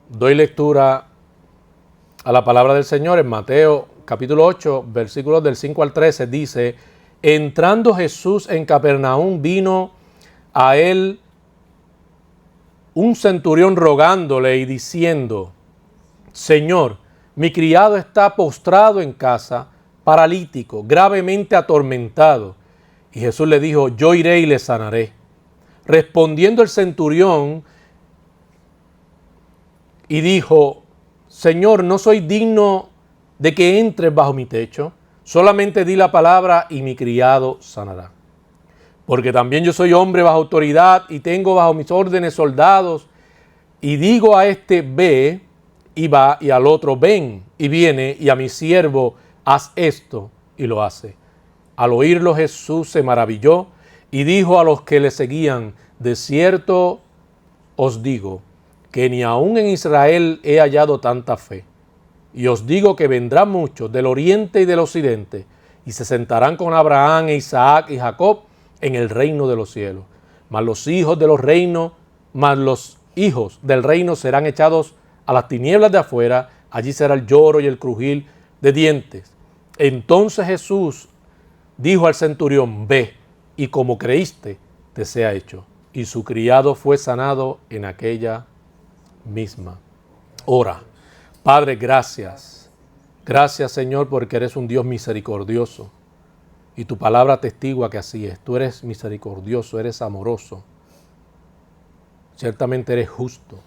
Doy lectura a la palabra del Señor en Mateo capítulo 8, versículos del 5 al 13. Dice: entrando Jesús en Capernaum, vino a él un centurión rogándole y diciendo: Señor, mi criado está postrado en casa, paralítico, gravemente atormentado. Y Jesús le dijo: yo iré y le sanaré. Respondiendo el centurión y dijo: Señor, no soy digno de que entres bajo mi techo, solamente di la palabra y mi criado sanará. Porque también yo soy hombre bajo autoridad y tengo bajo mis órdenes soldados, y digo a este ve y va, y al otro ven y viene, y a mi siervo haz esto y lo hace. Al oírlo Jesús se maravilló y dijo a los que le seguían: de cierto os digo que ni aun en Israel he hallado tanta fe. Y os digo que vendrán muchos del oriente y del occidente y se sentarán con Abraham, Isaac y Jacob en el reino de los cielos. Mas los hijos del reino serán echados a las tinieblas de afuera. Allí será el lloro y el crujir de dientes. Entonces Jesús dijo al centurión: ve, y como creíste, te sea hecho. Y su criado fue sanado en aquella misma hora. Padre, gracias. Gracias, Señor, porque eres un Dios misericordioso. Y tu palabra atestigua que así es. Tú eres misericordioso, eres amoroso. Ciertamente eres justo.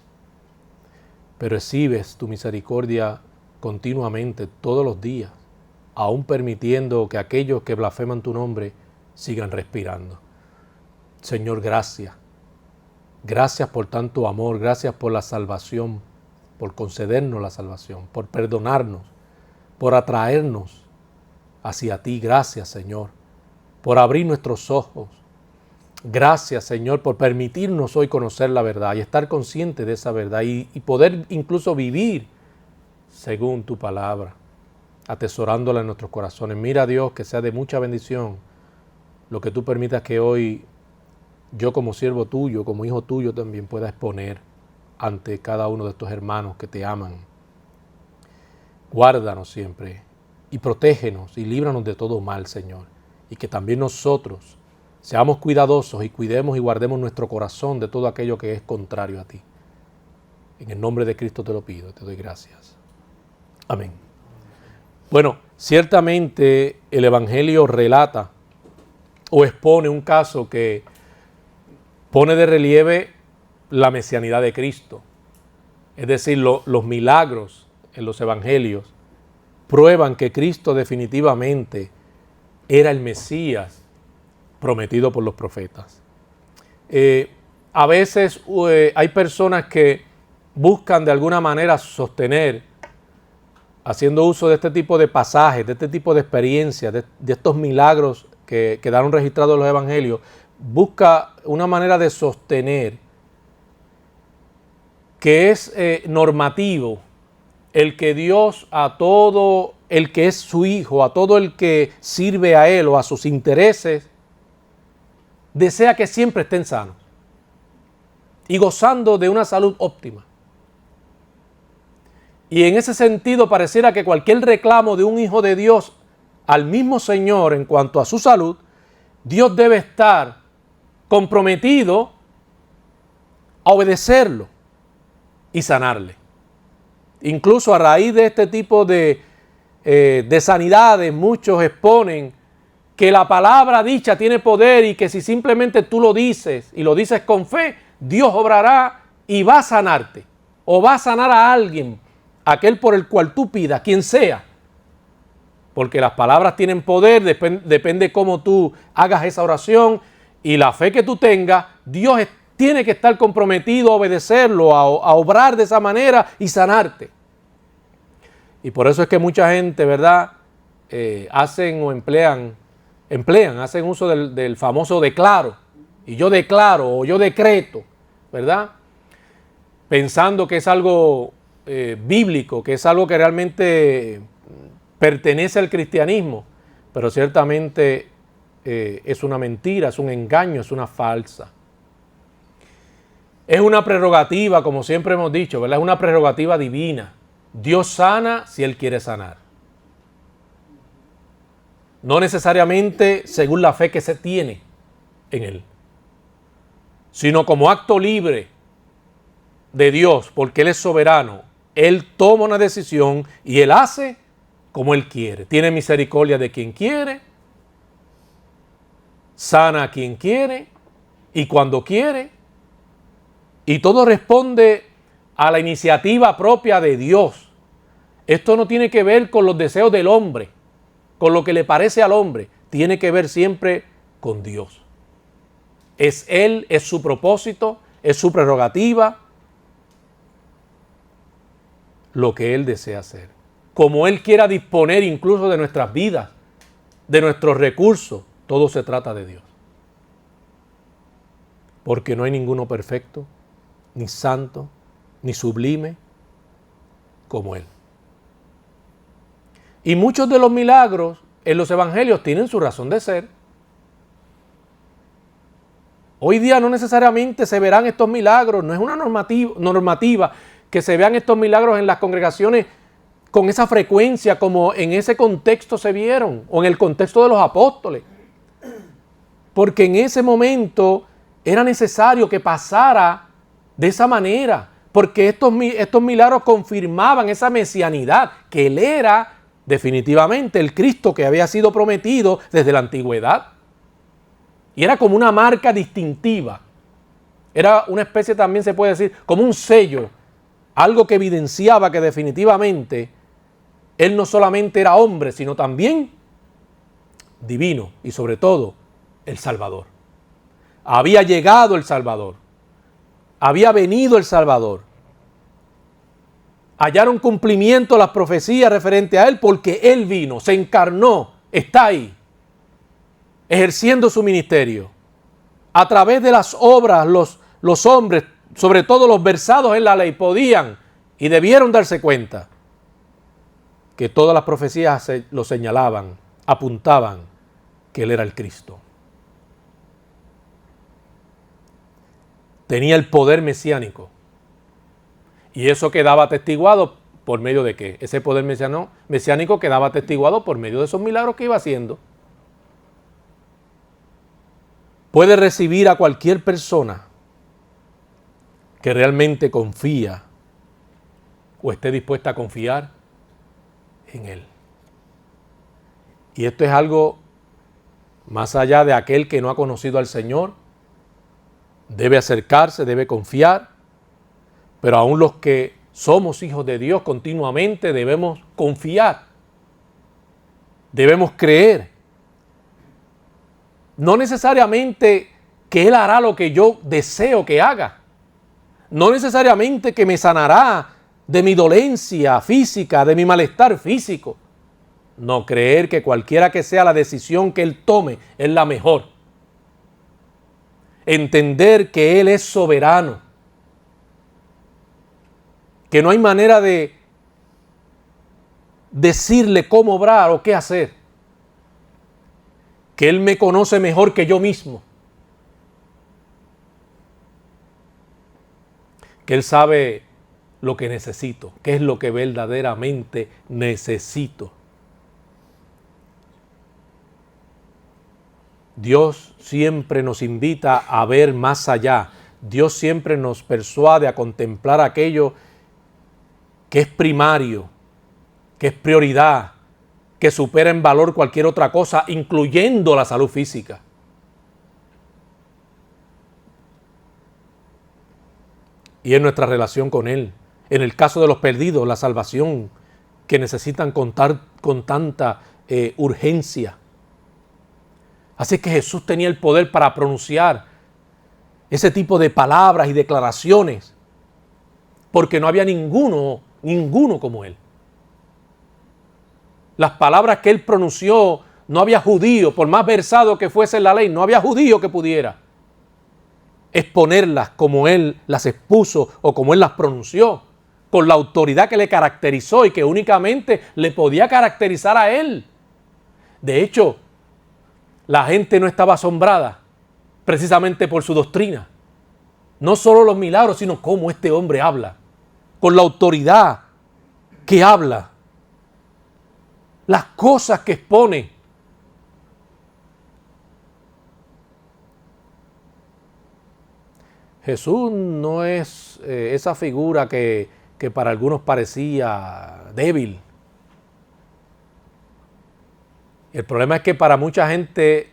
Pero exhibes tu misericordia continuamente, todos los días, aún permitiendo que aquellos que blasfeman tu nombre sigan respirando. Señor, gracias. Gracias por tanto amor, gracias por la salvación, por concedernos la salvación, por perdonarnos, por atraernos hacia ti. Gracias, Señor, por abrir nuestros ojos. Gracias, Señor, por permitirnos hoy conocer la verdad y estar conscientes de esa verdad y poder incluso vivir según tu palabra, atesorándola en nuestros corazones. Mira, Dios, que sea de mucha bendición lo que tú permitas que hoy yo, como siervo tuyo, como hijo tuyo, también pueda exponer ante cada uno de estos hermanos que te aman. Guárdanos siempre y protégenos y líbranos de todo mal, Señor. Y que también nosotros seamos cuidadosos y cuidemos y guardemos nuestro corazón de todo aquello que es contrario a ti. En el nombre de Cristo te lo pido, te doy gracias. Amén. Bueno, ciertamente el Evangelio relata o expone un caso que pone de relieve la mesianidad de Cristo. Es decir, los milagros en los evangelios prueban que Cristo definitivamente era el Mesías prometido por los profetas. A veces hay personas que buscan de alguna manera sostener, haciendo uso de este tipo de pasajes, de este tipo de experiencias, de estos milagros que quedaron registrados en los evangelios, busca una manera de sostener que es normativo el que Dios a todo el que es su hijo, a todo el que sirve a él o a sus intereses, desea que siempre estén sanos y gozando de una salud óptima. Y en ese sentido pareciera que cualquier reclamo de un hijo de Dios al mismo Señor en cuanto a su salud, Dios debe estar comprometido a obedecerlo y sanarle. Incluso a raíz de este tipo de sanidades, muchos exponen que la palabra dicha tiene poder y que si simplemente tú lo dices y lo dices con fe, Dios obrará y va a sanarte o va a sanar a alguien, aquel por el cual tú pidas, quien sea. Porque las palabras tienen poder, depende cómo tú hagas esa oración y la fe que tú tengas. Dios tiene que estar comprometido a obedecerlo, a obrar de esa manera y sanarte. Y por eso es que mucha gente, ¿verdad? Hacen uso del famoso declaro. Y yo declaro o yo decreto, ¿verdad? Pensando que es algo bíblico, que es algo que realmente pertenece al cristianismo, pero ciertamente es una mentira, es un engaño, es una falsa. Es una prerrogativa, como siempre hemos dicho, ¿verdad? Es una prerrogativa divina. Dios sana si Él quiere sanar. No necesariamente según la fe que se tiene en Él, sino como acto libre de Dios, porque Él es soberano. Él toma una decisión y Él hace como Él quiere. Tiene misericordia de quien quiere, sana a quien quiere y cuando quiere. Y todo responde a la iniciativa propia de Dios. Esto no tiene que ver con los deseos del hombre, con lo que le parece al hombre. Tiene que ver siempre con Dios. Es Él, es su propósito, es su prerrogativa, lo que Él desea hacer. Como Él quiera disponer incluso de nuestras vidas, de nuestros recursos, todo se trata de Dios. Porque no hay ninguno perfecto, ni santo, ni sublime como Él. Y muchos de los milagros en los evangelios tienen su razón de ser. Hoy día no necesariamente se verán estos milagros, no es una normativa que se vean estos milagros en las congregaciones con esa frecuencia como en ese contexto se vieron, o en el contexto de los apóstoles. Porque en ese momento era necesario que pasara de esa manera, porque estos milagros confirmaban esa mesianidad, que Él era definitivamente el Cristo que había sido prometido desde la antigüedad. Y era como una marca distintiva. Era una especie, también se puede decir, como un sello, algo que evidenciaba que definitivamente Él no solamente era hombre, sino también divino y sobre todo el Salvador. Había llegado el Salvador. Había venido el Salvador. Hallaron cumplimiento las profecías referente a Él porque Él vino, se encarnó, está ahí, ejerciendo su ministerio. A través de las obras, los hombres, sobre todo los versados en la ley, podían y debieron darse cuenta que todas las profecías lo señalaban, apuntaban que Él era el Cristo. Tenía el poder mesiánico. Y eso quedaba atestiguado por medio de ¿qué? Ese poder mesiánico quedaba atestiguado por medio de esos milagros que iba haciendo. Puede recibir a cualquier persona que realmente confía o esté dispuesta a confiar en Él. Y esto es algo más allá de aquel que no ha conocido al Señor. Debe acercarse, debe confiar, pero aún los que somos hijos de Dios continuamente debemos confiar, debemos creer. No necesariamente que Él hará lo que yo deseo que haga, no necesariamente que me sanará de mi dolencia física, de mi malestar físico. No, creer que cualquiera que sea la decisión que Él tome es la mejor. Entender que Él es soberano, que no hay manera de decirle cómo obrar o qué hacer, que Él me conoce mejor que yo mismo, que Él sabe lo que necesito, qué es lo que verdaderamente necesito. Dios siempre nos invita a ver más allá. Dios siempre nos persuade a contemplar aquello que es primario, que es prioridad, que supera en valor cualquier otra cosa, incluyendo la salud física. Y en nuestra relación con Él, en el caso de los perdidos, la salvación que necesitan contar con tanta urgencia. Así que Jesús tenía el poder para pronunciar ese tipo de palabras y declaraciones, porque no había ninguno como Él. Las palabras que Él pronunció, no había judío, por más versado que fuese en la ley, no había judío que pudiera exponerlas como Él las expuso o como Él las pronunció. con la autoridad que le caracterizó y que únicamente le podía caracterizar a él. De hecho, la gente no estaba asombrada precisamente por su doctrina. No solo los milagros, sino cómo este hombre habla, con la autoridad que habla, las cosas que expone. Jesús no es esa figura que para algunos parecía débil. El problema es que para mucha gente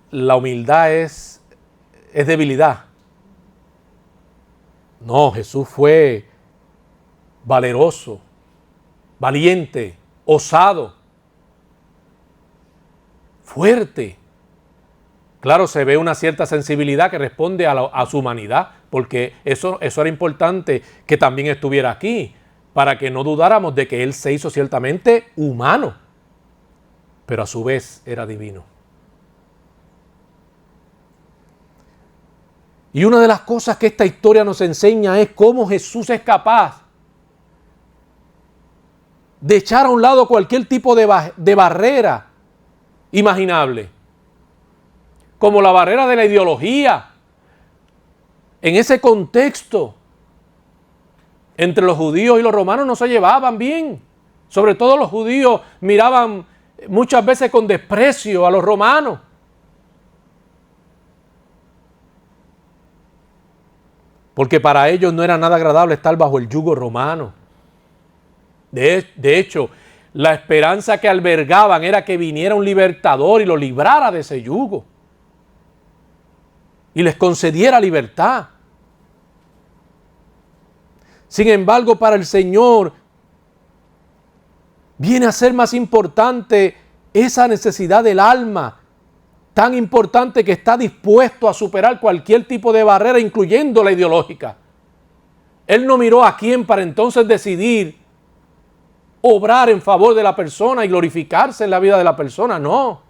la humildad es debilidad. No, Jesús fue valeroso, valiente, osado, fuerte. Claro, se ve una cierta sensibilidad que responde a su humanidad, porque eso era importante que también estuviera aquí, para que no dudáramos de que Él se hizo ciertamente humano, pero a su vez era divino. Y una de las cosas que esta historia nos enseña es cómo Jesús es capaz de echar a un lado cualquier tipo de barrera imaginable, como la barrera de la ideología. En ese contexto, entre los judíos y los romanos no se llevaban bien. Sobre todo los judíos miraban muchas veces con desprecio a los romanos. Porque para ellos no era nada agradable estar bajo el yugo romano. De hecho, la esperanza que albergaban era que viniera un libertador y lo librara de ese yugo. Y les concediera libertad. Sin embargo, para el Señor viene a ser más importante esa necesidad del alma, tan importante que está dispuesto a superar cualquier tipo de barrera, incluyendo la ideológica. Él no miró a quién para entonces decidir obrar en favor de la persona y glorificarse en la vida de la persona, no.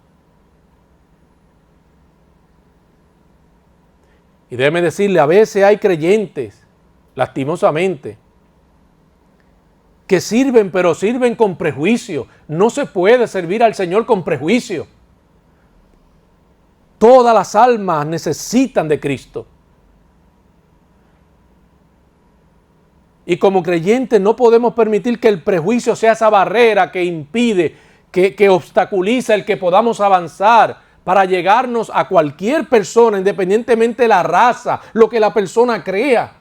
Y déjeme decirle, a veces hay creyentes, lastimosamente, que sirven, pero sirven con prejuicio. No se puede servir al Señor con prejuicio. Todas las almas necesitan de Cristo. Y como creyentes no podemos permitir que el prejuicio sea esa barrera que impide, que obstaculiza el que podamos avanzar para llegarnos a cualquier persona, independientemente de la raza, lo que la persona crea,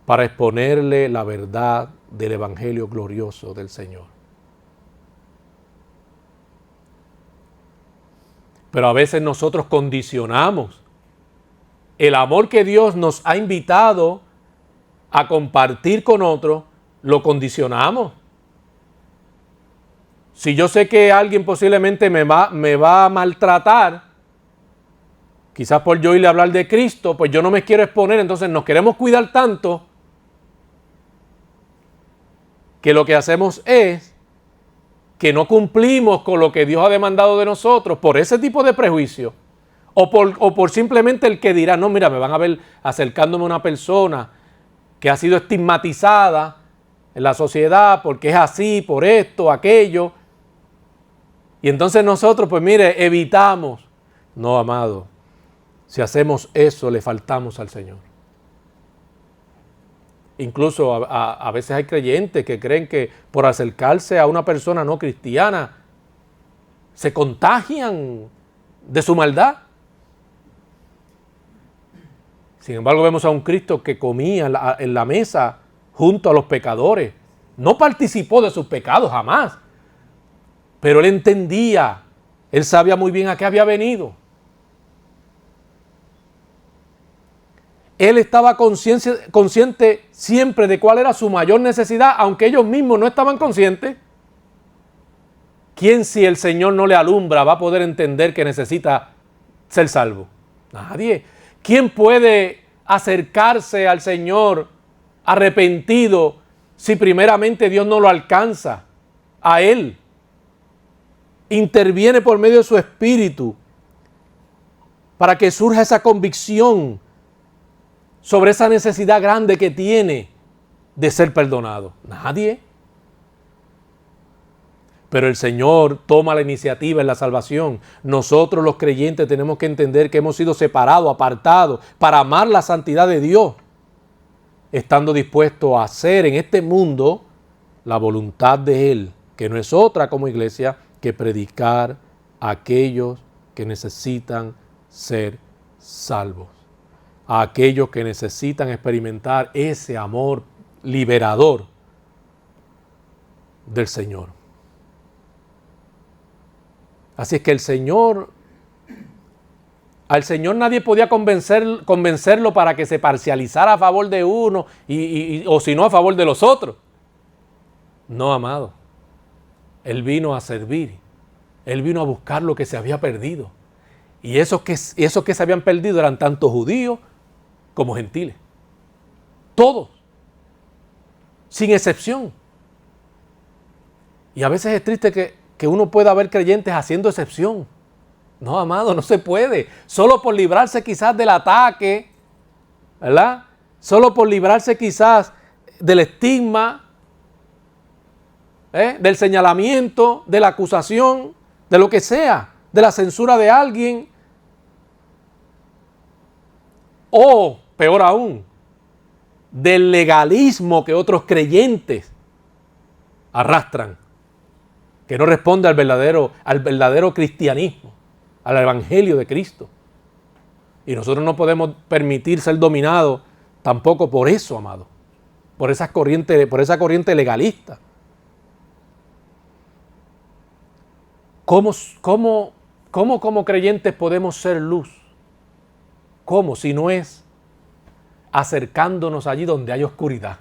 para exponerle la verdad del Evangelio glorioso del Señor. Pero a veces nosotros condicionamos el amor que Dios nos ha invitado a compartir con otros, lo condicionamos. Si yo sé que alguien posiblemente me va a maltratar, quizás por yo irle a hablar de Cristo, pues yo no me quiero exponer, entonces nos queremos cuidar tanto que lo que hacemos es que no cumplimos con lo que Dios ha demandado de nosotros por ese tipo de prejuicio. O por simplemente el que dirá, no, mira, me van a ver acercándome a una persona que ha sido estigmatizada en la sociedad porque es así, por esto, aquello. Y entonces nosotros, pues mire, evitamos. No, amado, si hacemos eso, le faltamos al Señor. Incluso a veces hay creyentes que creen que por acercarse a una persona no cristiana se contagian de su maldad. Sin embargo, vemos a un Cristo que comía en la mesa junto a los pecadores. No participó de sus pecados jamás. Pero él entendía, él sabía muy bien a qué había venido. Él estaba consciente siempre de cuál era su mayor necesidad, aunque ellos mismos no estaban conscientes. ¿Quién, si el Señor no le alumbra, va a poder entender que necesita ser salvo? Nadie. ¿Quién puede acercarse al Señor arrepentido si primeramente Dios no lo alcanza a Él? Interviene por medio de su Espíritu para que surja esa convicción sobre esa necesidad grande que tiene de ser perdonado? Nadie. Pero el Señor toma la iniciativa en la salvación. Nosotros los creyentes tenemos que entender que hemos sido separados, apartados, para amar la santidad de Dios, estando dispuestos a hacer en este mundo la voluntad de Él, que no es otra como iglesia que predicar a aquellos que necesitan ser salvos, a aquellos que necesitan experimentar ese amor liberador del Señor. Así es que al Señor nadie podía convencerlo para que se parcializara a favor de uno o si no a favor de los otros. No, amado. Él vino a servir. Él vino a buscar lo que se había perdido. Y esos que se habían perdido eran tanto judíos como gentiles. Todos. Sin excepción. Y a veces es triste que uno pueda ver creyentes haciendo excepción. No, amado, no se puede. Solo por librarse quizás del ataque, ¿verdad? Solo por librarse quizás del estigma, del señalamiento, de la acusación, de lo que sea, de la censura de alguien. O, peor aún, del legalismo que otros creyentes arrastran, que no responde al verdadero cristianismo, al evangelio de Cristo. Y nosotros no podemos permitir ser dominados tampoco por eso, amado, por esa corriente legalista. ¿Cómo como creyentes podemos ser luz? ¿Cómo? Si no es acercándonos allí donde hay oscuridad.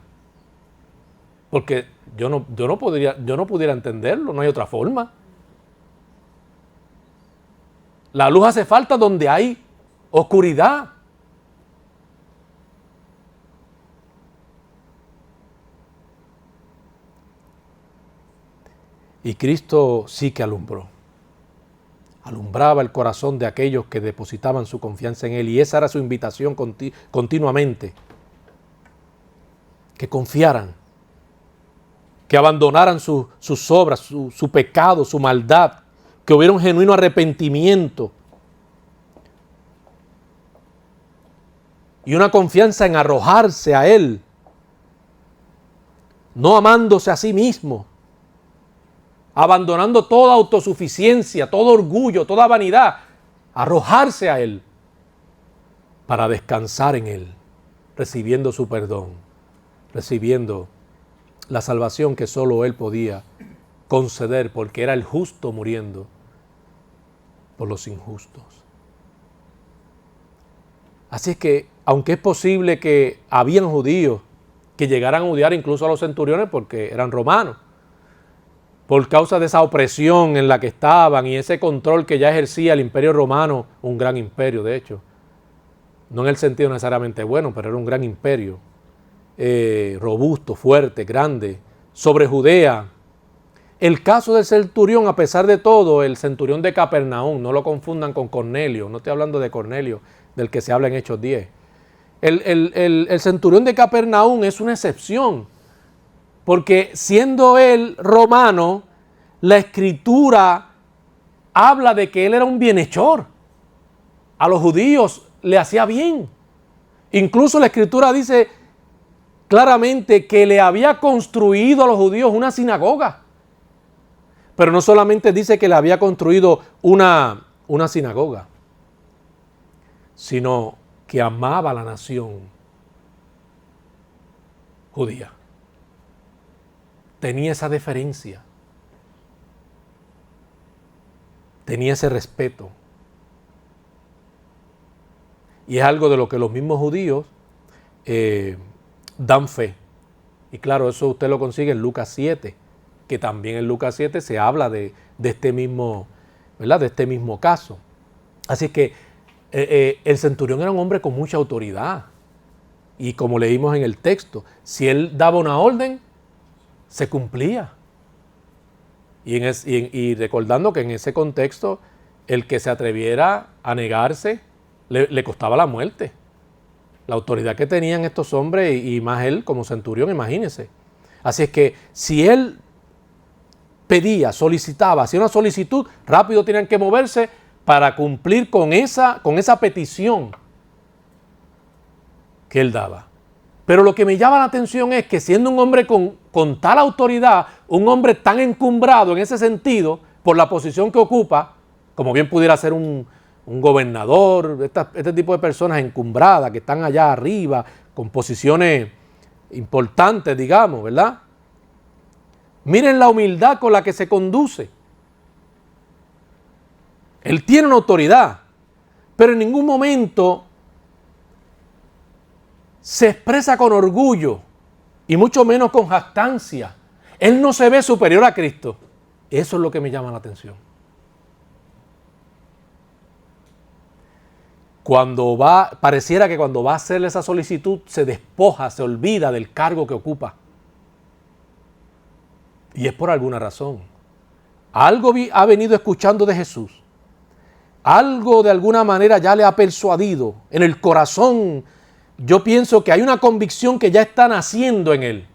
Porque yo no pudiera entenderlo, no hay otra forma. La luz hace falta donde hay oscuridad. Y Cristo sí que alumbró. Alumbraba el corazón de aquellos que depositaban su confianza en Él. Y esa era su invitación continuamente. Que confiaran. Que abandonaran sus obras, su pecado, su maldad. Que hubiera un genuino arrepentimiento. Y una confianza en arrojarse a Él. No amándose a sí mismo. Abandonando toda autosuficiencia, todo orgullo, toda vanidad. Arrojarse a Él. Para descansar en Él. Recibiendo su perdón. Recibiendo la salvación que solo Él podía conceder, porque era el justo muriendo por los injustos. Así es que, aunque es posible que habían judíos que llegaran a odiar incluso a los centuriones porque eran romanos, por causa de esa opresión en la que estaban y ese control que ya ejercía el imperio romano, un gran imperio de hecho, no en el sentido necesariamente bueno, pero era un gran imperio, robusto, fuerte, grande, sobre Judea. El caso del centurión, a pesar de todo, el centurión de Capernaum, no lo confundan con Cornelio, no estoy hablando de Cornelio, del que se habla en Hechos 10. El centurión de Capernaum es una excepción, porque siendo él romano, la Escritura habla de que él era un bienhechor. A los judíos le hacía bien. Incluso la Escritura dice claramente que le había construido a los judíos una sinagoga. Pero no solamente dice que le había construido una sinagoga, sino que amaba a la nación judía. Tenía esa deferencia. Tenía ese respeto. Y es algo de lo que los mismos judíos dan fe. Y claro, eso usted lo consigue en Lucas 7, que también en Lucas 7 se habla de este mismo, ¿verdad? De este mismo caso. Así que el centurión era un hombre con mucha autoridad. Y como leímos en el texto, si él daba una orden, se cumplía. Y recordando que en ese contexto, el que se atreviera a negarse, le costaba la muerte. La autoridad que tenían estos hombres y más él como centurión, imagínense. Así es que si él pedía, solicitaba, hacía una solicitud, rápido tenían que moverse para cumplir con esa petición que él daba. Pero lo que me llama la atención es que siendo un hombre con tal autoridad, un hombre tan encumbrado en ese sentido, por la posición que ocupa, como bien pudiera ser un gobernador, este tipo de personas encumbradas que están allá arriba, con posiciones importantes, digamos, ¿verdad? Miren la humildad con la que se conduce. Él tiene una autoridad, pero en ningún momento se expresa con orgullo y mucho menos con jactancia. Él no se ve superior a Cristo. Eso es lo que me llama la atención. Pareciera que cuando va a hacerle esa solicitud se despoja, se olvida del cargo que ocupa. Y es por alguna razón. Algo ha venido escuchando de Jesús. Algo de alguna manera ya le ha persuadido en el corazón. Yo pienso que hay una convicción que ya está naciendo en él,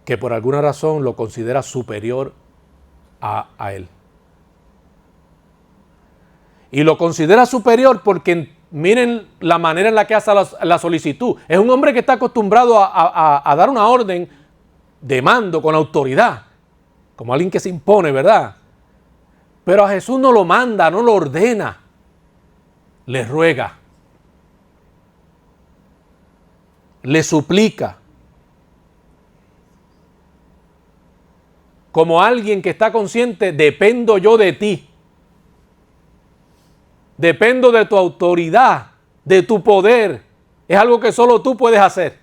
que por alguna razón lo considera superior a él. Y lo considera superior porque miren la manera en la que hace la solicitud. Es un hombre que está acostumbrado a dar una orden de mando con autoridad, como alguien que se impone, ¿verdad? Pero a Jesús no lo manda, no lo ordena, le ruega, le suplica. Como alguien que está consciente, dependo yo de ti. Dependo de tu autoridad, de tu poder. Es algo que solo tú puedes hacer.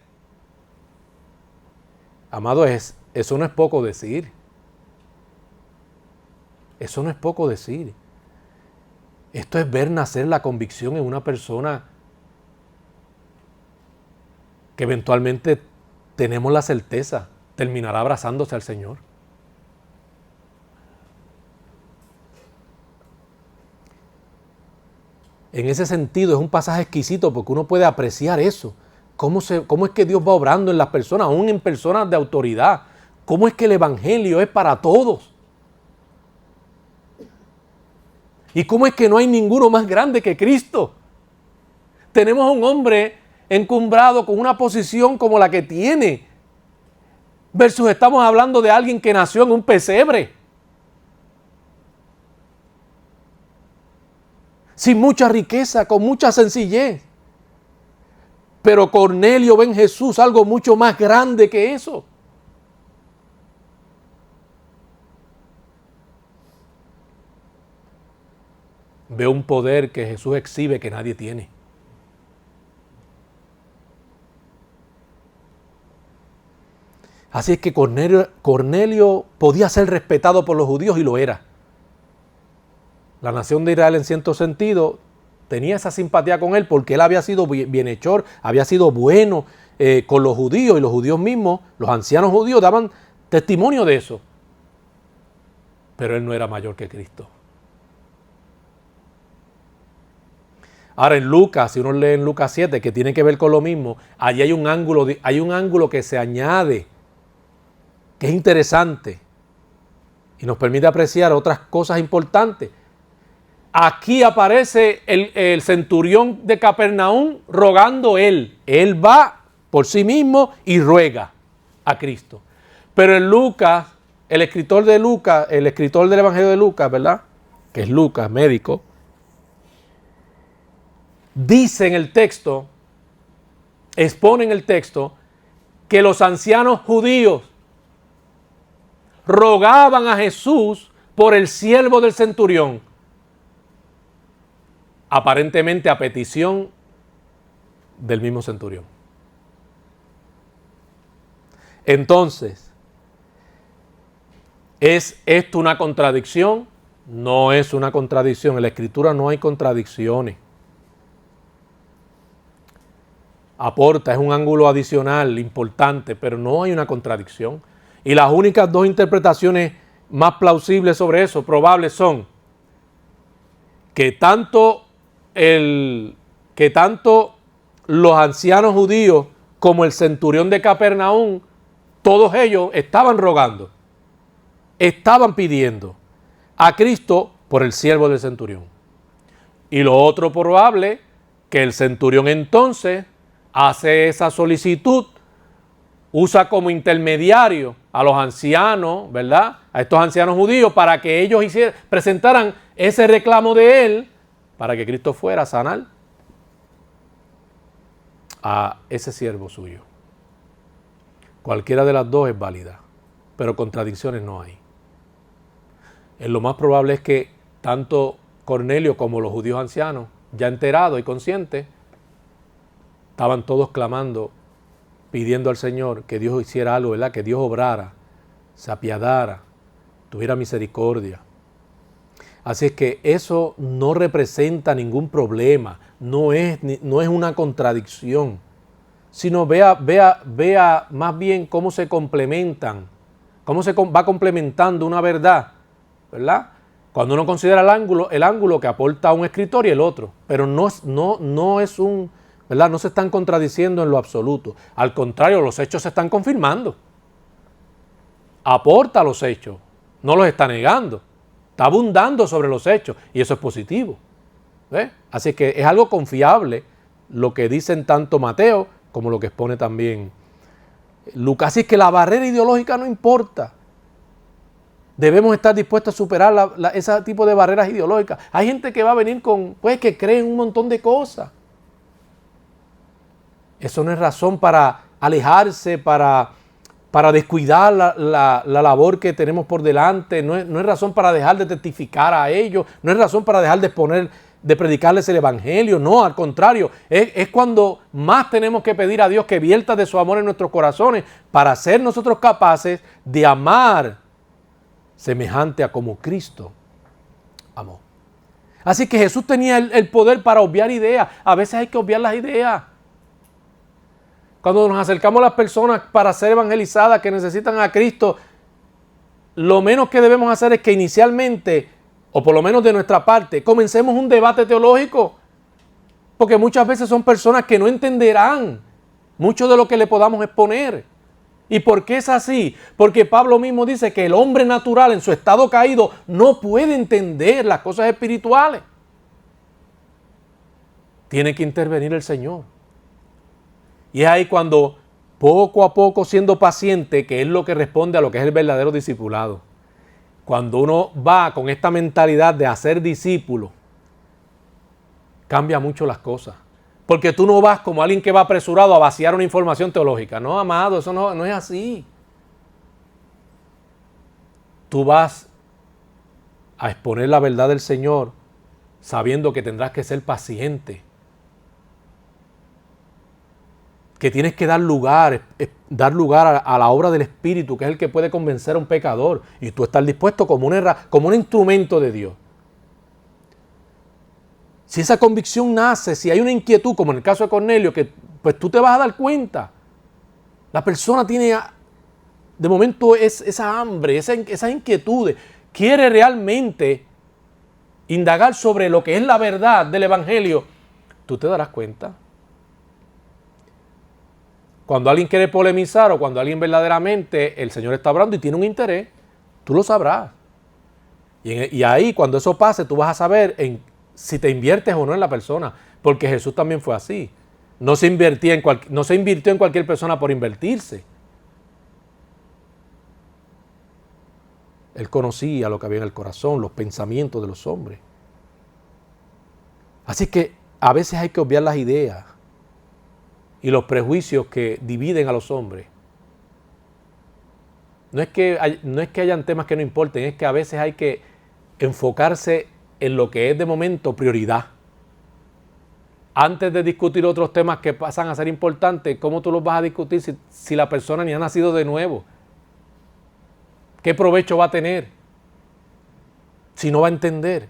Amado, eso no es poco decir. Eso no es poco decir. Esto es ver nacer la convicción en una persona que eventualmente tenemos la certeza terminará abrazándose al Señor. En ese sentido es un pasaje exquisito porque uno puede apreciar eso. ¿Cómo es que Dios va obrando en las personas, aún en personas de autoridad? ¿Cómo es que el Evangelio es para todos? ¿Y cómo es que no hay ninguno más grande que Cristo? Tenemos a un hombre encumbrado con una posición como la que tiene, versus estamos hablando de alguien que nació en un pesebre, sin mucha riqueza, con mucha sencillez. Pero Cornelio ve en Jesús algo mucho más grande que eso. Ve un poder que Jesús exhibe que nadie tiene. Así es que Cornelio podía ser respetado por los judíos y lo era. La nación de Israel en cierto sentido tenía esa simpatía con él porque él había sido bienhechor, había sido bueno con los judíos y los judíos mismos, los ancianos judíos daban testimonio de eso. Pero él no era mayor que Cristo. Ahora en Lucas, si uno lee en Lucas 7, que tiene que ver con lo mismo, allí hay un ángulo que se añade, que es interesante y nos permite apreciar otras cosas importantes. Aquí aparece el centurión de Capernaum rogando él. Él va por sí mismo y ruega a Cristo. Pero en Lucas, el escritor del Evangelio de Lucas, ¿verdad? Que es Lucas, médico, dice en el texto, expone en el texto, que los ancianos judíos rogaban a Jesús por el siervo del centurión, aparentemente a petición del mismo centurión. Entonces, ¿es esto una contradicción? No es una contradicción. En la Escritura no hay contradicciones. Aporta, es un ángulo adicional importante, pero no hay una contradicción. Y las únicas dos interpretaciones más plausibles sobre eso, probables, son que tanto el que tanto los ancianos judíos como el centurión de Capernaum, todos ellos estaban rogando, estaban pidiendo a Cristo por el siervo del centurión. Y lo otro probable, que el centurión entonces hace esa solicitud, usa como intermediario a los ancianos, ¿verdad? A estos ancianos judíos para que ellos presentaran ese reclamo de él para que Cristo fuera a sanar a ese siervo suyo. Cualquiera de las dos es válida, pero contradicciones no hay. Lo más probable es que tanto Cornelio como los judíos ancianos, ya enterados y conscientes, estaban todos clamando, pidiendo al Señor que Dios hiciera algo, ¿verdad? Que Dios obrara, se apiadara, tuviera misericordia. Así es que eso no representa ningún problema, no es una contradicción, sino vea más bien cómo se complementan, cómo se va complementando una verdad, ¿verdad? Cuando uno considera el ángulo que aporta un escritor y el otro, pero no es un, ¿verdad? No se están contradiciendo en lo absoluto. Al contrario, los hechos se están confirmando. Aporta los hechos, no los está negando. Está abundando sobre los hechos y eso es positivo. ¿Ve? Así que es algo confiable lo que dicen tanto Mateo como lo que expone también Lucas. Así que la barrera ideológica no importa. Debemos estar dispuestos a superar ese tipo de barreras ideológicas. Hay gente que va a venir que cree en un montón de cosas. Eso no es razón para alejarse, para descuidar la labor que tenemos por delante. No es razón para dejar de testificar a ellos. No es razón para dejar de predicarles el evangelio. No, al contrario. Es cuando más tenemos que pedir a Dios que vierta de su amor en nuestros corazones para ser nosotros capaces de amar semejante a como Cristo amó. Así que Jesús tenía el poder para obviar ideas. A veces hay que obviar las ideas. Cuando nos acercamos a las personas para ser evangelizadas que necesitan a Cristo, lo menos que debemos hacer es que inicialmente, o por lo menos de nuestra parte, comencemos un debate teológico. Porque muchas veces son personas que no entenderán mucho de lo que le podamos exponer. ¿Y por qué es así? Porque Pablo mismo dice que el hombre natural en su estado caído no puede entender las cosas espirituales. Tiene que intervenir el Señor. Y es ahí cuando poco a poco siendo paciente, que es lo que responde a lo que es el verdadero discipulado. Cuando uno va con esta mentalidad de hacer discípulo, cambia mucho las cosas. Porque tú no vas como alguien que va apresurado a vaciar una información teológica. No, amado, eso no es así. Tú vas a exponer la verdad del Señor sabiendo que tendrás que ser paciente. Que tienes que dar lugar a la obra del Espíritu, que es el que puede convencer a un pecador. Y tú estás dispuesto como un instrumento de Dios. Si esa convicción nace, si hay una inquietud, como en el caso de Cornelio, que pues tú te vas a dar cuenta. La persona tiene, de momento, esa hambre, esas inquietudes. Quiere realmente indagar sobre lo que es la verdad del Evangelio. Tú te darás cuenta. Cuando alguien quiere polemizar o cuando alguien verdaderamente el Señor está hablando y tiene un interés, tú lo sabrás. Y ahí, cuando eso pase, tú vas a saber si te inviertes o no en la persona, porque Jesús también fue así. No se invirtió en cualquier persona por invertirse. Él conocía lo que había en el corazón, los pensamientos de los hombres. Así que a veces hay que obviar las ideas y los prejuicios que dividen a los hombres. No es que hayan temas que no importen, es que a veces hay que enfocarse en lo que es de momento prioridad. Antes de discutir otros temas que pasan a ser importantes, ¿cómo tú los vas a discutir si la persona ni ha nacido de nuevo? ¿Qué provecho va a tener si no va a entender?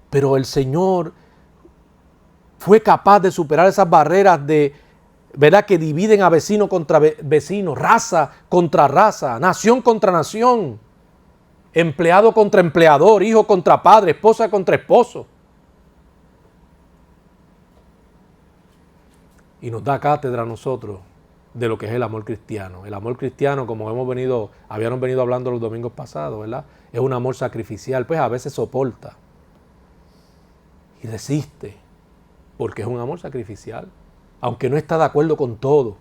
Pero el Señor fue capaz de superar esas barreras ¿verdad? Que dividen a vecino contra vecino, raza contra raza, nación contra nación, empleado contra empleador, hijo contra padre, esposa contra esposo. y nos da cátedra a nosotros de lo que es el amor cristiano. El amor cristiano, como habíamos venido hablando los domingos pasados, ¿verdad? Es un amor sacrificial, pues a veces soporta y resiste, porque es un amor sacrificial, aunque no está de acuerdo con todo,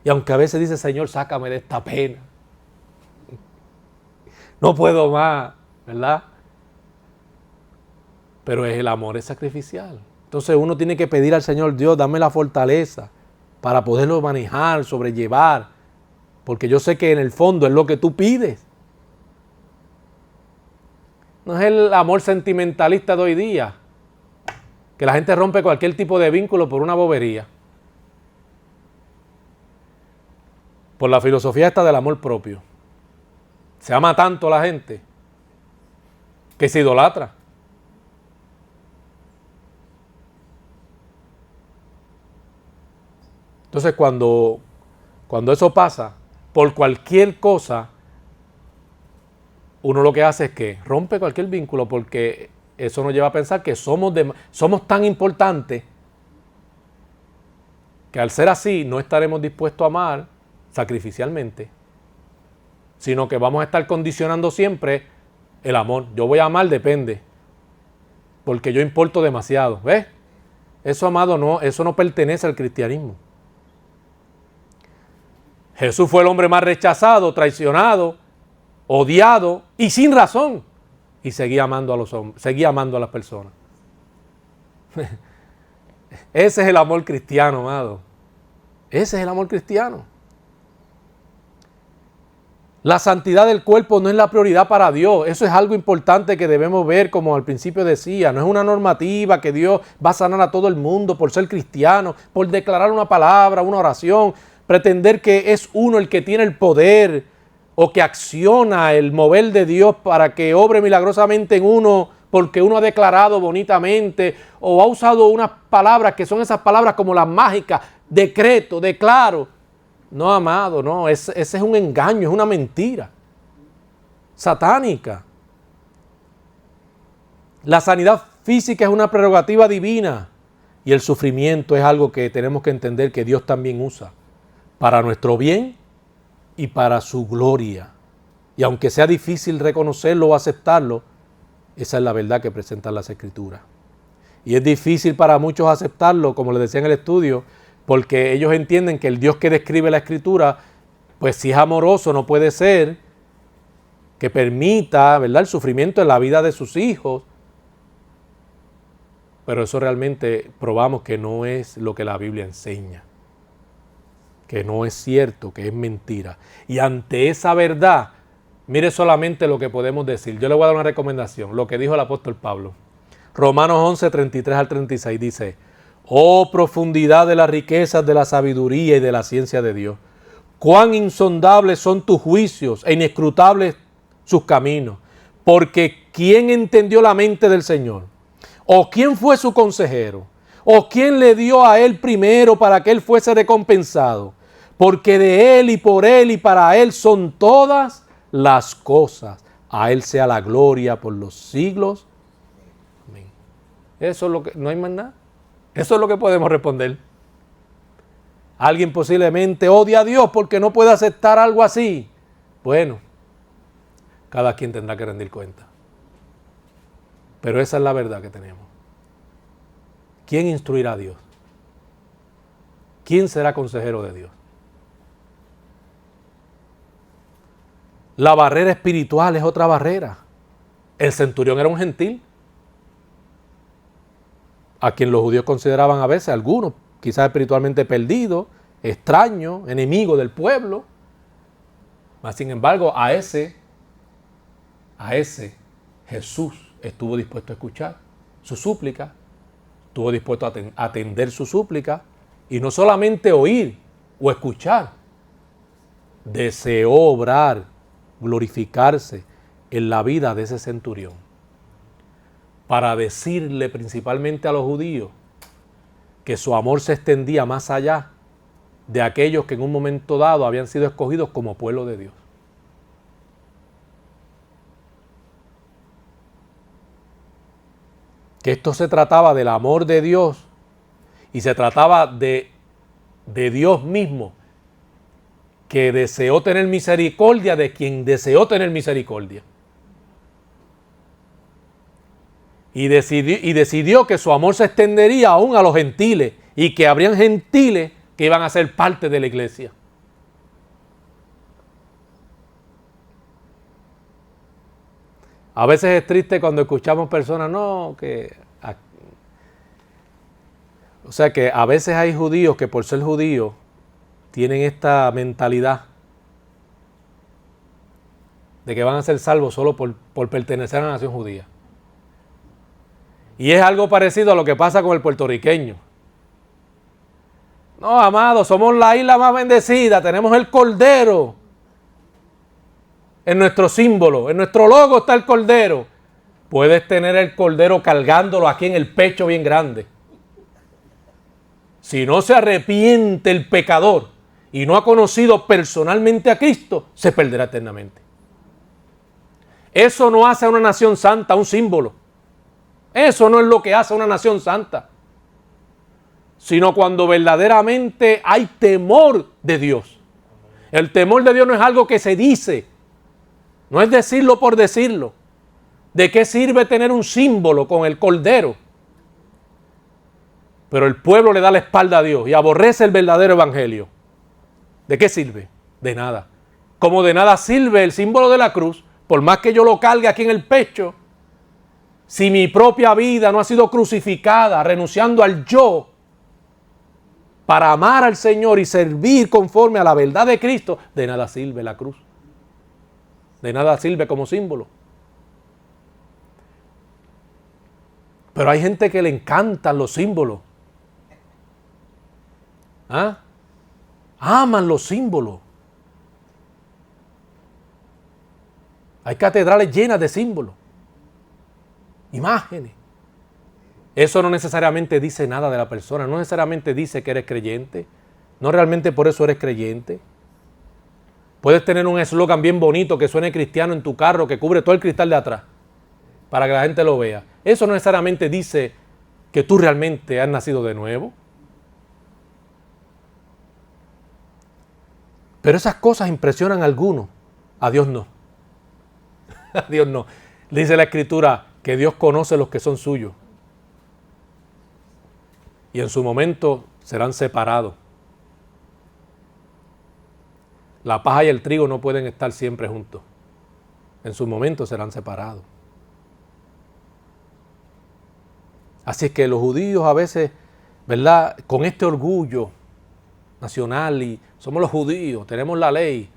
y aunque a veces dice, Señor, sácame de esta pena, no puedo más, ¿verdad? Pero el amor es sacrificial. Entonces uno tiene que pedir al Señor, Dios, dame la fortaleza para poderlo manejar, sobrellevar, porque yo sé que en el fondo es lo que tú pides. No es el amor sentimentalista de hoy día, que la gente rompe cualquier tipo de vínculo por una bobería. Por la filosofía esta del amor propio. Se ama tanto la gente que se idolatra. Entonces cuando eso pasa, por cualquier cosa, uno lo que hace es que rompe cualquier vínculo, porque eso nos lleva a pensar que somos tan importantes que al ser así no estaremos dispuestos a amar sacrificialmente, sino que vamos a estar condicionando siempre el amor. Yo voy a amar, depende, porque yo importo demasiado. ¿Ves? Eso, amado, no, eso no pertenece al cristianismo. Jesús fue el hombre más rechazado, traicionado, odiado y sin razón. Y seguía amando a los hombres, seguía amando a las personas. Ese es el amor cristiano, amado. Ese es el amor cristiano. La santidad del cuerpo no es la prioridad para Dios. Eso es algo importante que debemos ver, como al principio decía. No es una normativa que Dios va a sanar a todo el mundo por ser cristiano, por declarar una palabra, una oración, pretender que es uno el que tiene el poder o que acciona el mover de Dios para que obre milagrosamente en uno porque uno ha declarado bonitamente o ha usado unas palabras que son esas palabras como las mágicas, decreto, declaro. No, amado, no, ese es un engaño, es una mentira satánica. La sanidad física es una prerrogativa divina y el sufrimiento es algo que tenemos que entender que Dios también usa para nuestro bien y para su gloria. Y aunque sea difícil reconocerlo o aceptarlo, esa es la verdad que presentan las Escrituras. Y es difícil para muchos aceptarlo, como les decía en el estudio, porque ellos entienden que el Dios que describe la Escritura, pues si es amoroso, no puede ser que permita, ¿verdad?, el sufrimiento en la vida de sus hijos. Pero eso realmente probamos que no es lo que la Biblia enseña, que no es cierto, que es mentira. Y ante esa verdad, mire solamente lo que podemos decir. Yo le voy a dar una recomendación, lo que dijo el apóstol Pablo. Romanos 11, 33 al 36 dice: oh profundidad de las riquezas de la sabiduría y de la ciencia de Dios. Cuán insondables son tus juicios e inescrutables sus caminos. Porque ¿quién entendió la mente del Señor? ¿O quién fue su consejero? ¿O quién le dio a él primero para que él fuese recompensado? Porque de él y por él y para él son todas las cosas. A él sea la gloria por los siglos. Amén. Eso es lo que, no hay más nada. Eso es lo que podemos responder. Alguien posiblemente odia a Dios porque no puede aceptar algo así. Bueno, cada quien tendrá que rendir cuenta. Pero esa es la verdad que tenemos. ¿Quién instruirá a Dios? ¿Quién será consejero de Dios? La barrera espiritual es otra barrera. El centurión era un gentil, a quien los judíos consideraban a veces, algunos, quizás espiritualmente perdido, extraño, enemigo del pueblo. Mas sin embargo, a ese Jesús estuvo dispuesto a escuchar su súplica, estuvo dispuesto a atender su súplica, y no solamente oír o escuchar, deseó obrar, glorificarse en la vida de ese centurión, para decirle principalmente a los judíos que su amor se extendía más allá de aquellos que en un momento dado habían sido escogidos como pueblo de Dios. Que esto se trataba del amor de Dios y se trataba de de Dios mismo, que deseó tener misericordia de quien deseó tener misericordia. Y decidió que su amor se extendería aún a los gentiles y que habrían gentiles que iban a ser parte de la iglesia. A veces es triste cuando escuchamos personas, o sea que a veces hay judíos que por ser judíos tienen esta mentalidad de que van a ser salvos solo por pertenecer a la nación judía. Y es algo parecido a lo que pasa con el puertorriqueño. No, amados, somos la isla más bendecida, tenemos el cordero en nuestro símbolo, en nuestro logo está el cordero. Puedes tener el cordero cargándolo aquí en el pecho bien grande. Si no se arrepiente el pecador y no ha conocido personalmente a Cristo, se perderá eternamente. Eso no hace a una nación santa un símbolo. Eso no es lo que hace a una nación santa. Sino cuando verdaderamente hay temor de Dios. El temor de Dios no es algo que se dice. No es decirlo por decirlo. ¿De qué sirve tener un símbolo con el cordero? Pero el pueblo le da la espalda a Dios y aborrece el verdadero evangelio. ¿De qué sirve? De nada. Como de nada sirve el símbolo de la cruz, por más que yo lo cargue aquí en el pecho, si mi propia vida no ha sido crucificada, renunciando al yo, para amar al Señor y servir conforme a la verdad de Cristo, de nada sirve la cruz. De nada sirve como símbolo. Pero hay gente que le encantan los símbolos. ¿Ah? Aman los símbolos. Hay catedrales llenas de símbolos. Imágenes. Eso no necesariamente dice nada de la persona. No necesariamente dice que eres creyente. No realmente por eso eres creyente. Puedes tener un eslogan bien bonito que suene cristiano en tu carro, que cubre todo el cristal de atrás, para que la gente lo vea. Eso no necesariamente dice que tú realmente has nacido de nuevo. Pero esas cosas impresionan a algunos. A Dios no. A Dios no. Dice la Escritura que Dios conoce los que son suyos. Y en su momento serán separados. La paja y el trigo no pueden estar siempre juntos. En su momento serán separados. Así es que los judíos a veces, ¿verdad? Con este orgullo nacional y somos los judíos, tenemos la ley.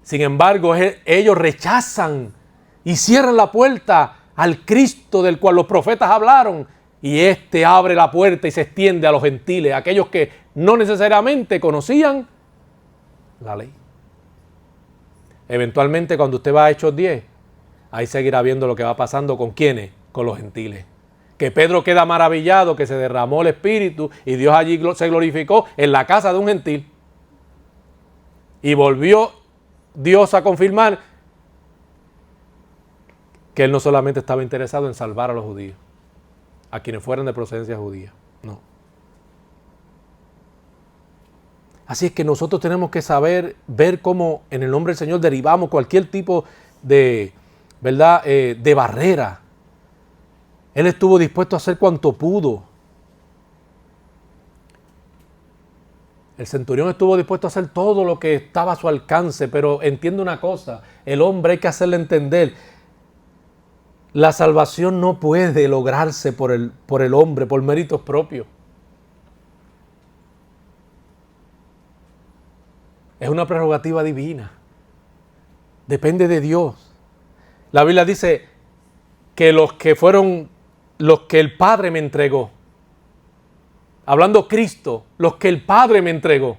Sin embargo, ellos rechazan y cierran la puerta al Cristo del cual los profetas hablaron. Y este abre la puerta y se extiende a los gentiles, a aquellos que no necesariamente conocían la ley. Eventualmente, cuando usted va a Hechos 10, ahí seguirá viendo lo que va pasando con ¿quiénes? Con los gentiles. Que Pedro queda maravillado, que se derramó el Espíritu y Dios allí se glorificó en la casa de un gentil. Y volvió Dios a confirmar que Él no solamente estaba interesado en salvar a los judíos, a quienes fueran de procedencia judía, no. Así es que nosotros tenemos que saber, ver cómo en el nombre del Señor derivamos cualquier tipo de, ¿verdad?, de barrera. Él estuvo dispuesto a hacer cuanto pudo. El centurión estuvo dispuesto a hacer todo lo que estaba a su alcance, pero entiende una cosa, el hombre hay que hacerle entender, la salvación no puede lograrse por el hombre, por méritos propios. Es una prerrogativa divina. Depende de Dios. La Biblia dice que los que el Padre me entregó, hablando Cristo, los que el Padre me entregó,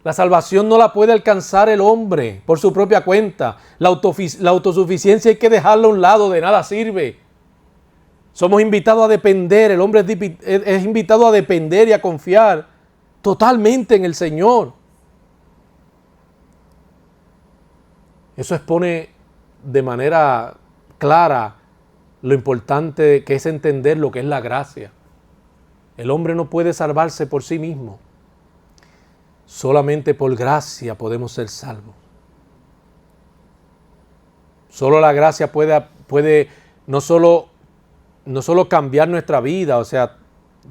la salvación no la puede alcanzar el hombre por su propia cuenta. La autosuficiencia hay que dejarla a un lado, de nada sirve. Somos invitados a depender, el hombre es invitado a depender y a confiar totalmente en el Señor. Eso expone de manera clara lo importante que es entender lo que es la gracia. El hombre no puede salvarse por sí mismo. Solamente por gracia podemos ser salvos. Solo la gracia puede no solo cambiar nuestra vida, o sea,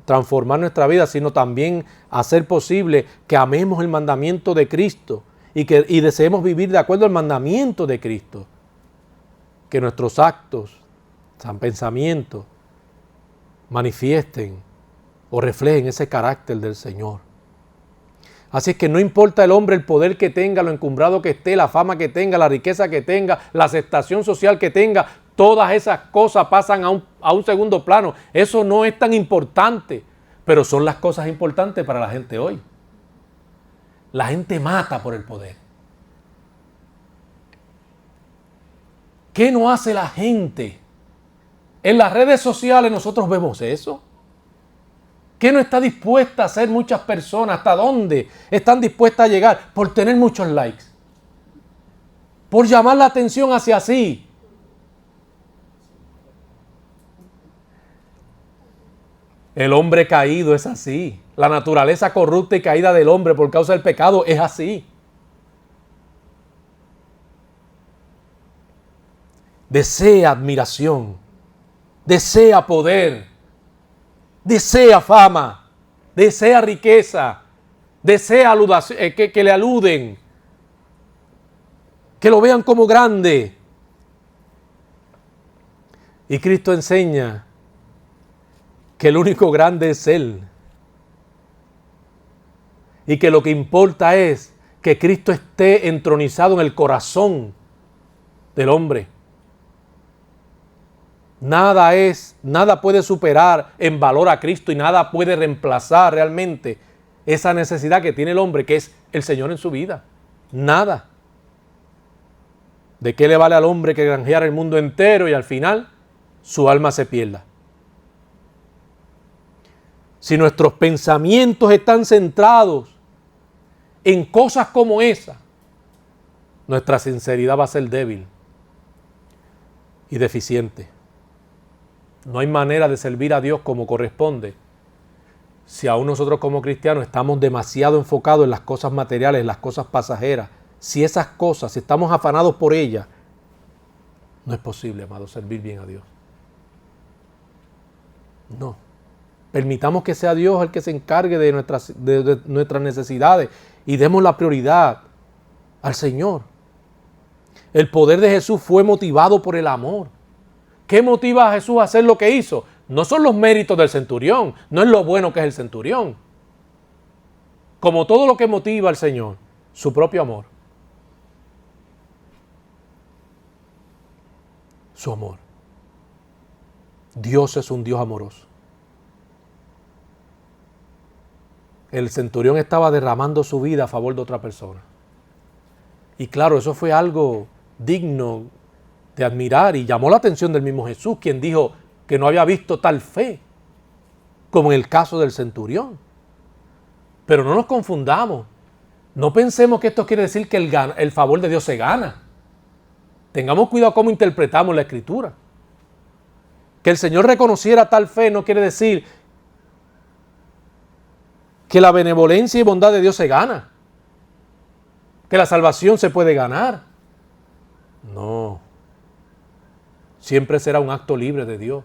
transformar nuestra vida, sino también hacer posible que amemos el mandamiento de Cristo y deseemos vivir de acuerdo al mandamiento de Cristo. Que nuestros actos, pensamientos, manifiesten o reflejen ese carácter del Señor. Así es que no importa el hombre el poder que tenga, lo encumbrado que esté, la fama que tenga, la riqueza que tenga, la aceptación social que tenga, todas esas cosas pasan a un segundo plano. Eso no es tan importante, pero son las cosas importantes para la gente hoy. La gente mata por el poder. ¿Qué no hace la gente? En las redes sociales nosotros vemos eso. ¿Qué no está dispuesta a hacer muchas personas? ¿Hasta dónde están dispuestas a llegar? Por tener muchos likes. Por llamar la atención hacia sí. El hombre caído es así. La naturaleza corrupta y caída del hombre por causa del pecado es así. Desea admiración. Desea poder. Desea fama, desea riqueza, desea que le aluden, que lo vean como grande. Y Cristo enseña que el único grande es Él. Y que lo que importa es que Cristo esté entronizado en el corazón del hombre. Nada puede superar en valor a Cristo y nada puede reemplazar realmente esa necesidad que tiene el hombre, que es el Señor en su vida. Nada. ¿De qué le vale al hombre que granjear el mundo entero y al final su alma se pierda? Si nuestros pensamientos están centrados en cosas como esa, nuestra sinceridad va a ser débil y deficiente. No hay manera de servir a Dios como corresponde si aún nosotros como cristianos estamos demasiado enfocados en las cosas materiales, en las cosas pasajeras. Si esas cosas, si estamos afanados por ellas, no es posible, amado, servir bien a Dios. No. Permitamos que sea Dios el que se encargue de nuestras necesidades y demos la prioridad al Señor. El poder de Jesús fue motivado por el amor. ¿Qué motiva a Jesús a hacer lo que hizo? No son los méritos del centurión, no es lo bueno que es el centurión. Como todo lo que motiva al Señor, su propio amor. Su amor. Dios es un Dios amoroso. El centurión estaba derramando su vida a favor de otra persona. Y claro, eso fue algo digno de admirar y llamó la atención del mismo Jesús, quien dijo que no había visto tal fe como en el caso del centurión. Pero no nos confundamos. No pensemos que esto quiere decir que el favor de Dios se gana. Tengamos cuidado cómo interpretamos la Escritura. Que el Señor reconociera tal fe no quiere decir que la benevolencia y bondad de Dios se gana. Que la salvación se puede ganar. No. Siempre será un acto libre de Dios.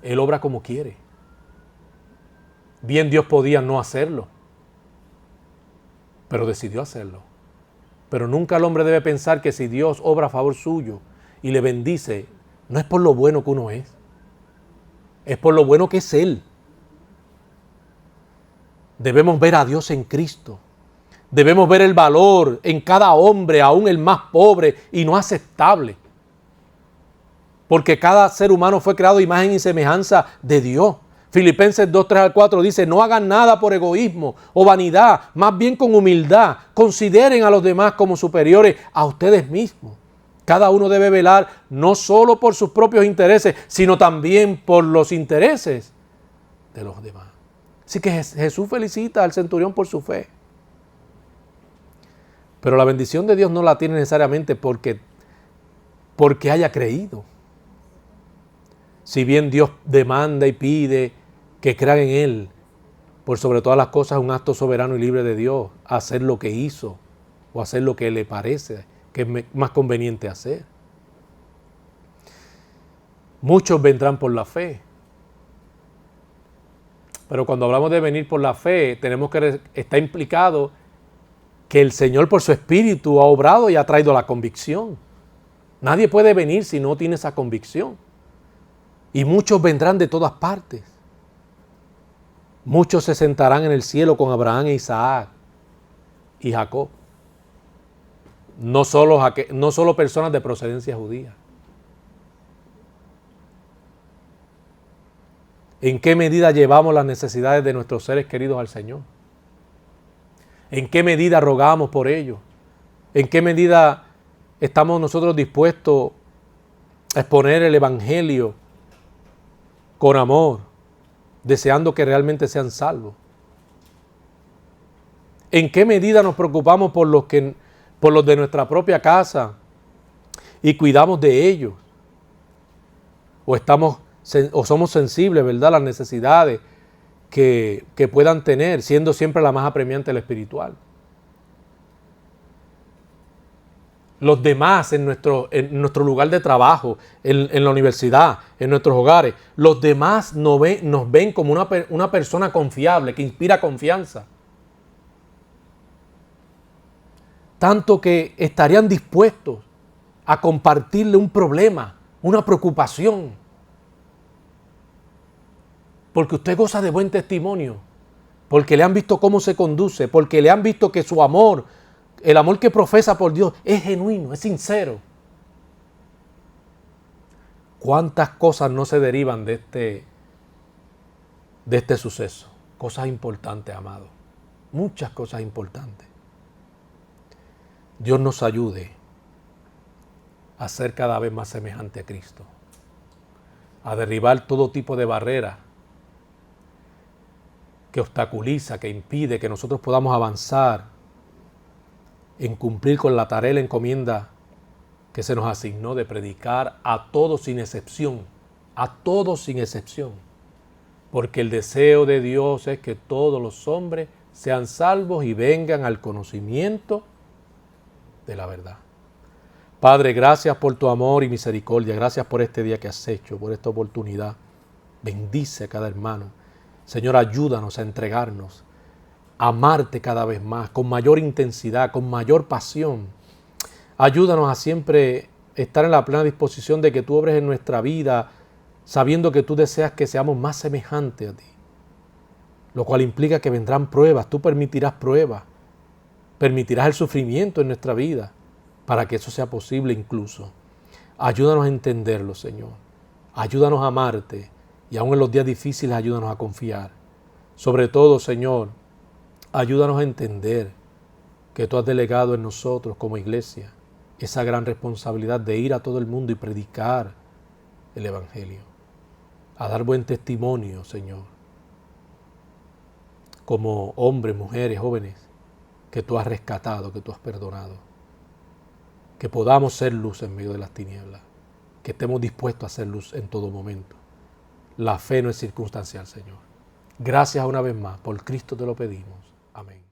Él obra como quiere. Bien Dios podía no hacerlo, pero decidió hacerlo. Pero nunca el hombre debe pensar que si Dios obra a favor suyo y le bendice, no es por lo bueno que uno es por lo bueno que es Él. Debemos ver a Dios en Cristo. Debemos ver el valor en cada hombre, aún el más pobre y no aceptable. Porque cada ser humano fue creado a imagen y semejanza de Dios. Filipenses 2:3-4 dice, no hagan nada por egoísmo o vanidad, más bien con humildad. Consideren a los demás como superiores a ustedes mismos. Cada uno debe velar no solo por sus propios intereses, sino también por los intereses de los demás. Así que Jesús felicita al centurión por su fe. Pero la bendición de Dios no la tiene necesariamente porque haya creído. Si bien Dios demanda y pide que crean en Él, por sobre todas las cosas, un acto soberano y libre de Dios, hacer lo que hizo o hacer lo que le parece que es más conveniente hacer. Muchos vendrán por la fe. Pero cuando hablamos de venir por la fe, tenemos que está implicado que el Señor por su Espíritu ha obrado y ha traído la convicción. Nadie puede venir si no tiene esa convicción. Y muchos vendrán de todas partes. Muchos se sentarán en el cielo con Abraham e Isaac y Jacob. No solo personas de procedencia judía. ¿En qué medida llevamos las necesidades de nuestros seres queridos al Señor? ¿En qué medida rogamos por ellos? ¿En qué medida estamos nosotros dispuestos a exponer el Evangelio con amor, deseando que realmente sean salvos? ¿En qué medida nos preocupamos por los de nuestra propia casa y cuidamos de ellos? ¿O somos sensibles, verdad, a las necesidades que puedan tener, siendo siempre la más apremiante la espiritual? Los demás en nuestro lugar de trabajo, en la universidad, en nuestros hogares, los demás nos ven como una persona confiable, que inspira confianza. Tanto que estarían dispuestos a compartirle un problema, una preocupación. Porque usted goza de buen testimonio, porque le han visto cómo se conduce, porque le han visto que su amor, el amor que profesa por Dios, es genuino, es sincero. ¿Cuántas cosas no se derivan de este suceso? Cosas importantes, amados. Muchas cosas importantes. Dios nos ayude a ser cada vez más semejante a Cristo, a derribar todo tipo de barreras que obstaculiza, que impide que nosotros podamos avanzar en cumplir con la tarea y la encomienda que se nos asignó de predicar a todos sin excepción, porque el deseo de Dios es que todos los hombres sean salvos y vengan al conocimiento de la verdad. Padre, gracias por tu amor y misericordia, gracias por este día que has hecho, por esta oportunidad. Bendice a cada hermano. Señor, ayúdanos a entregarnos, a amarte cada vez más, con mayor intensidad, con mayor pasión. Ayúdanos a siempre estar en la plena disposición de que tú obres en nuestra vida, sabiendo que tú deseas que seamos más semejantes a ti. Lo cual implica que vendrán pruebas, tú permitirás pruebas, permitirás el sufrimiento en nuestra vida, para que eso sea posible incluso. Ayúdanos a entenderlo, Señor. Ayúdanos a amarte. Y aún en los días difíciles, ayúdanos a confiar. Sobre todo, Señor, ayúdanos a entender que tú has delegado en nosotros como iglesia esa gran responsabilidad de ir a todo el mundo y predicar el Evangelio. A dar buen testimonio, Señor. Como hombres, mujeres, jóvenes, que tú has rescatado, que tú has perdonado. Que podamos ser luz en medio de las tinieblas. Que estemos dispuestos a ser luz en todo momento. La fe no es circunstancial, Señor. Gracias una vez más. Por Cristo te lo pedimos. Amén.